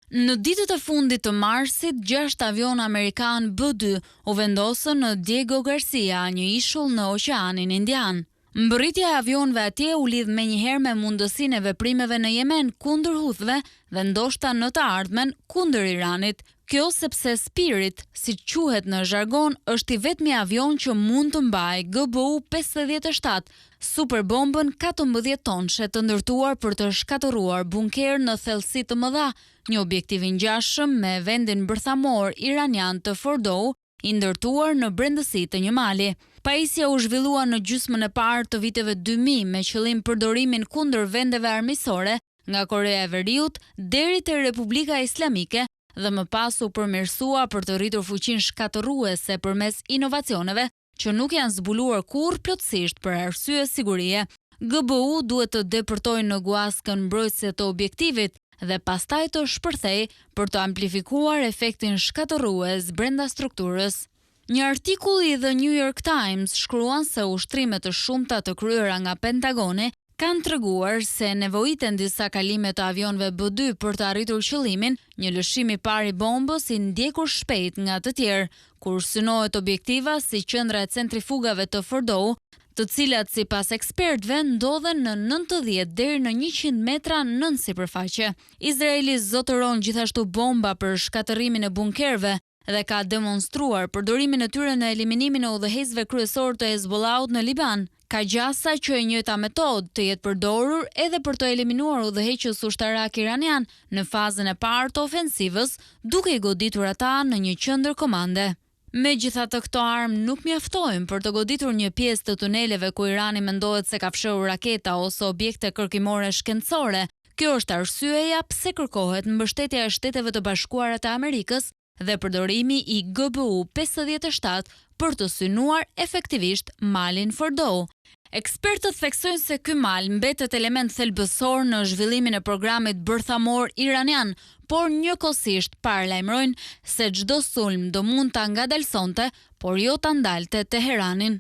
Në ditët e fundit të marsit, 6 avion amerikan B-2 u vendosën në Diego Garcia, një ishull në Oqeanin Indian. Mbërritja e avionëve atje u lidh menjëherë me mundësinë e veprimeve në Yemen kundër Houthëve dhe ndoshta në të ardhmen kundër Iranit. Kjo sepse Spirit, si quhet në zhargon, është i vetmi avion që mund të mbajë GBU-57, superbombën 14 tonëshe të ndërtuar për të shkatëruar bunker në thellësi të mëdha, një objektiv i ngjashëm me vendin bërthamor iranian të Fordow, i ndërtuar në brendësi të një mali. Pajisja u zhvillua në gjysmën e parë të viteve 2000 me qëllim përdorimin kundër vendeve armiqësore, nga Korea e Veriut deri te Republika Islamike, dhe më pas u përmirësua për të rritur fuqinë shkatërruese përmes inovacioneve që nuk janë zbuluar kurrë plotësisht për arsye sigurie. GBU duhet të depërtojë në guaskën mbrojtëse të objektivit dhe pastaj të shpërthejë për të amplifikuar efektin shkatërrues brenda strukturës. Një artikull i The New York Times shkruan se ushtrime të shumta të kryera nga Pentagoni kanë treguar se nevojiten disa kalime të avionëve B-2 për të arritur qëllimin, një lëshim i parë i bombës i ndjekur shpejt nga të tjerë, kur synohet objektiva si qendra e centrifugave të Fordow, të cilat sipas ekspertëve ndodhen në 90 deri në 100 metra nën sipërfaqe. Izraeli zotëron gjithashtu bomba për shkatërimin e bunkerëve dhe ka demonstruar përdorimin e tyre në eliminimin e udhëheqësve kryesor të Hezbollahut në Liban. Ka gjasa që e njëjta metodë të jetë përdorur edhe për të eliminuar udhëheqës ushtarak iranian në fazën e parë të ofensivës, duke i goditur ata në një qendër komande. Megjithatë, këto armë nuk mjaftojnë për të goditur një pjesë të tuneleve ku Irani mendohet se ka fshehur raketa ose objekte kërkimore shkencore. Kjo është arsyeja pse kërkohet mbështetja e Shteteve të Bashkuara të Amerikës dhe përdorimi i GBU-57 për të synuar efektivisht malin Fordow. Ekspertët theksojnë se ky mal mbetet element thelbësor në zhvillimin e programit bërthamor iranian, por njëkohësisht paralajmërojnë se çdo sulm do mund ta ngadalsonte, por jo ta ndalte Teheranin.